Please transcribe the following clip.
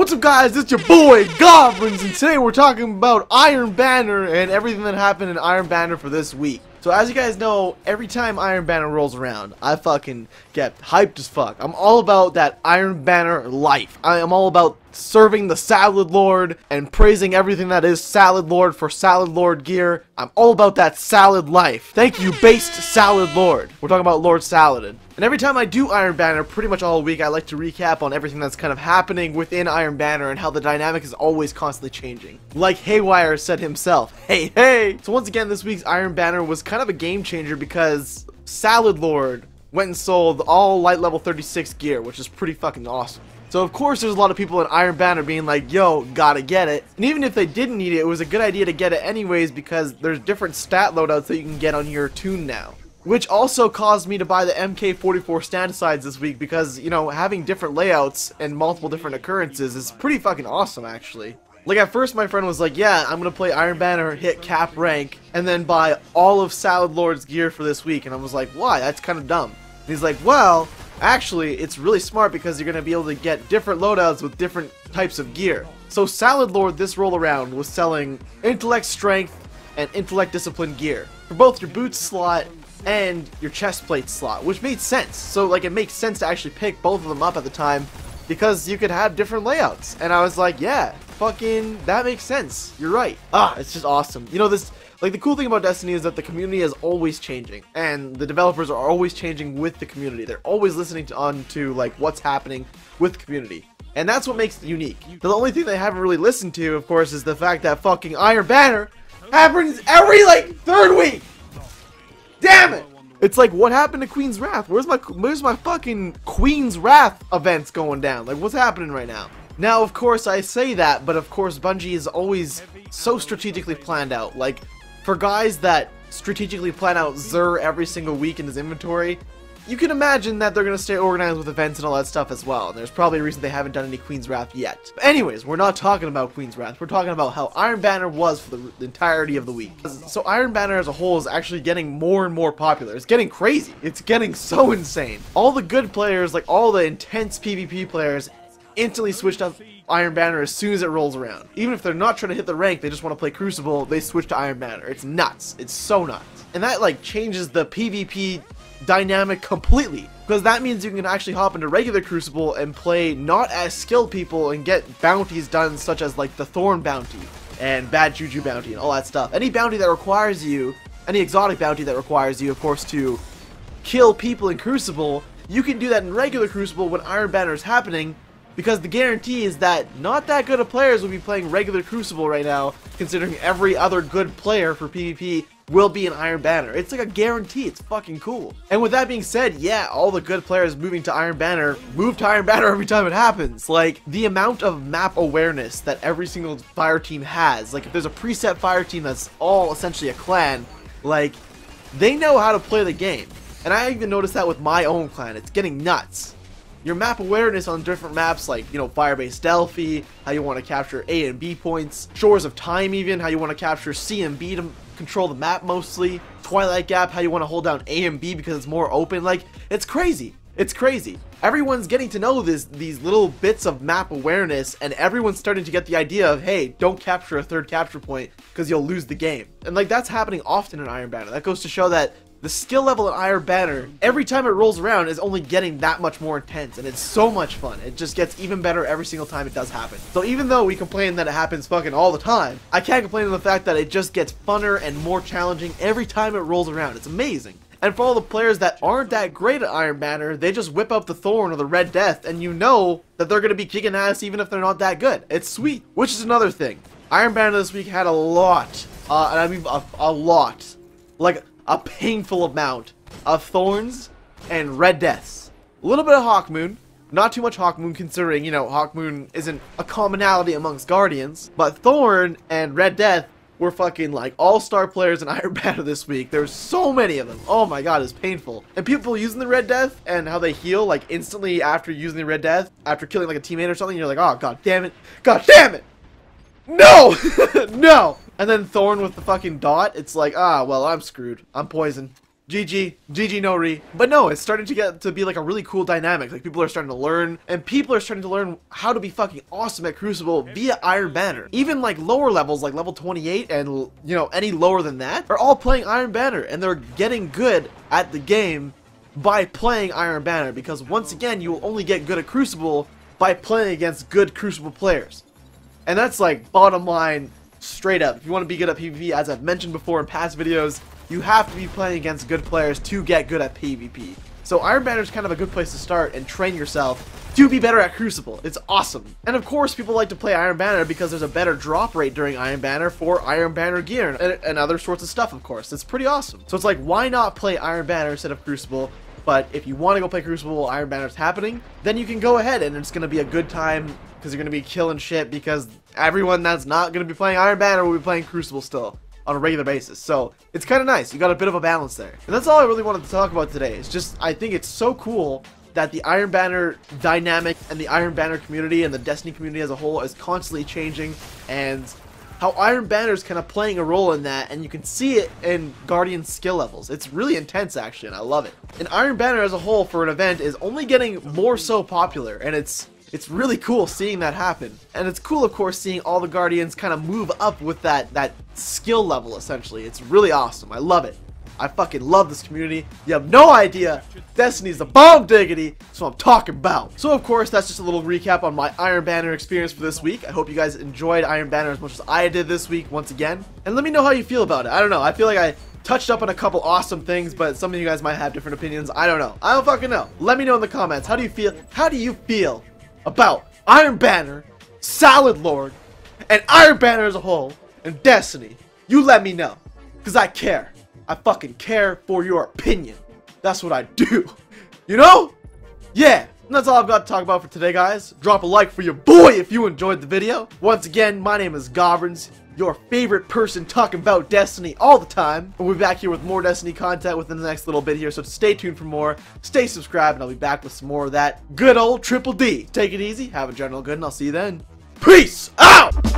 What's up, guys? It's your boy Goblins, and today we're talking about Iron Banner and everything that happened in Iron Banner for this week. So as you guys know, every time Iron Banner rolls around, I fucking get hyped as fuck. I'm all about that Iron Banner life. I am all about serving the Salad Lord and praising everything that is Salad Lord for Salad Lord gear. I'm all about that salad life. Thank you, based Salad Lord. We're talking about Lord Saladin. And every time I do Iron Banner, pretty much all week, I like to recap on everything that's kind of happening within Iron Banner and how the dynamic is always constantly changing. Like Haywire said himself, hey, hey! So once again, this week's Iron Banner was kind of a game changer because Salad Lord went and sold all light level 36 gear, which is pretty fucking awesome. So of course there's a lot of people in Iron Banner being like, yo, gotta get it. And even if they didn't need it, it was a good idea to get it anyways because there's different stat loadouts that you can get on your toon now. Which also caused me to buy the MK44 stand-asides this week because, you know, having different layouts and multiple different occurrences is pretty fucking awesome, actually. Like, at first my friend was like, yeah, I'm gonna play Iron Banner, hit cap rank, and then buy all of Salad Lord's gear for this week. And I was like, why? That's kind of dumb. And he's like, well, actually, it's really smart because you're gonna be able to get different loadouts with different types of gear. So Salad Lord this roll around was selling Intellect Strength and Intellect Discipline gear for both your boots slot and your chest plate slot, which made sense. So like it makes sense to actually pick both of them up at the time because you could have different layouts. And I was like, yeah, fucking that makes sense. You're right. It's just awesome. You know, this, like, the cool thing about Destiny is that the community is always changing and the developers are always changing with the community. They're always listening to like what's happening with the community. And that's what makes it unique. The only thing they haven't really listened to, of course, is the fact that fucking Iron Banner happens every like third week. Damn it! It's like, what happened to Queen's Wrath? Where's my fucking Queen's Wrath events going down? Like, what's happening right now? Now, of course, I say that, but of course, Bungie is always so strategically planned out. Like, for guys that strategically plan out Xur every single week in his inventory, you can imagine that they're going to stay organized with events and all that stuff as well. And there's probably a reason they haven't done any Queen's Wrath yet. But anyways, we're not talking about Queen's Wrath. We're talking about how Iron Banner was for the entirety of the week. So Iron Banner as a whole is actually getting more and more popular. It's getting crazy. It's getting so insane. All the good players, like all the intense PvP players, instantly switched up Iron Banner as soon as it rolls around. Even if they're not trying to hit the rank, they just want to play Crucible, they switch to Iron Banner. It's nuts. It's so nuts. And that like changes the PvP dynamic completely, because that means you can actually hop into regular Crucible and play not as skilled people and get bounties done, such as like the Thorn bounty and Bad Juju bounty and all that stuff. Any bounty that requires you, any exotic bounty that requires you, of course, to kill people in Crucible, you can do that in regular Crucible when Iron Banner is happening, because the guarantee is that not that good of players will be playing regular Crucible right now, considering every other good player for PvP will be in Iron Banner. It's like a guarantee. It's fucking cool. And with that being said, yeah, all the good players moving to Iron Banner move to Iron Banner every time it happens. Like, the amount of map awareness that every single fire team has, like if there's a preset fire team that's all essentially a clan, like, they know how to play the game. And I even noticed that with my own clan. It's getting nuts. Your map awareness on different maps, like, you know, Firebase Delphi, how you want to capture A and B points, Shores of Time even, how you want to capture C and B to control the map mostly, Twilight Gap, how you want to hold down A and B because it's more open. Like, it's crazy. It's crazy. Everyone's getting to know these little bits of map awareness, and everyone's starting to get the idea of, hey, don't capture a third capture point because you'll lose the game. And like, that's happening often in Iron Banner. That goes to show that the skill level in Iron Banner, every time it rolls around, is only getting that much more intense, and it's so much fun. It just gets even better every single time it does happen. So even though we complain that it happens fucking all the time, I can't complain on the fact that it just gets funner and more challenging every time it rolls around. It's amazing. And for all the players that aren't that great at Iron Banner, they just whip up the Thorn or the Red Death, and you know that they're going to be kicking ass even if they're not that good. It's sweet. Which is another thing. Iron Banner this week had a lot, and I mean a lot, like a painful amount of Thorns and Red Deaths. A little bit of Hawkmoon. Not too much Hawkmoon, considering, you know, Hawkmoon isn't a commonality amongst Guardians. But Thorn and Red Death were fucking like all-star players in Iron Banner this week. There's so many of them. Oh my god, it's painful. And people using the Red Death and how they heal like instantly after using the Red Death, after killing like a teammate or something, you're like, oh god damn it. God damn it! No! No! And then Thorn with the fucking dot, it's like, ah, well, I'm screwed. I'm poisoned. GG no re. But no, it's starting to get to be like a really cool dynamic. Like people are starting to learn, and people are starting to learn how to be fucking awesome at Crucible via Iron Banner. Even like lower levels, like level 28 and, you know, any lower than that, are all playing Iron Banner, and they're getting good at the game by playing Iron Banner, because once again, you will only get good at Crucible by playing against good Crucible players. And that's like bottom line, straight up. If you want to be good at PvP, as I've mentioned before in past videos, you have to be playing against good players to get good at PvP. So Iron Banner is kind of a good place to start and train yourself to be better at Crucible. It's awesome. And of course, people like to play Iron Banner because there's a better drop rate during Iron Banner for Iron Banner gear and other sorts of stuff, of course. It's pretty awesome. So it's like, why not play Iron Banner instead of Crucible? But if you want to go play Crucible while Iron Banner's happening, then you can go ahead, and it's going to be a good time because you're going to be killing shit, because everyone that's not going to be playing Iron Banner will be playing Crucible still on a regular basis. So it's kind of nice. You got a bit of a balance there. And that's all I really wanted to talk about today. It's just, I think it's so cool that the Iron Banner dynamic and the Iron Banner community and the Destiny community as a whole is constantly changing, and how Iron Banner is kind of playing a role in that, and you can see it in Guardian skill levels. It's really intense, actually, and I love it. And Iron Banner as a whole for an event is only getting more so popular, and it's really cool seeing that happen. And it's cool, of course, seeing all the Guardians kind of move up with that skill level, essentially. It's really awesome. I love it. I fucking love this community. You have no idea. Destiny's the bomb diggity. That's what I'm talking about. So, of course, that's just a little recap on my Iron Banner experience for this week. I hope you guys enjoyed Iron Banner as much as I did this week, once again. And let me know how you feel about it. I don't know. I feel like I touched up on a couple awesome things, but some of you guys might have different opinions. I don't know. I don't fucking know. Let me know in the comments. How do you feel? How do you feel about Iron Banner, Salad Lord, and Iron Banner as a whole, and Destiny? You let me know, because I care. I fucking care for your opinion. That's what I do. You know? Yeah. And that's all I've got to talk about for today, guys. Drop a like for your boy if you enjoyed the video. Once again, my name is Gobrins, your favorite person talking about Destiny all the time. We'll be back here with more Destiny content within the next little bit here, so stay tuned for more. Stay subscribed, and I'll be back with some more of that good old Triple D. Take it easy, have a general good, and I'll see you then. Peace out!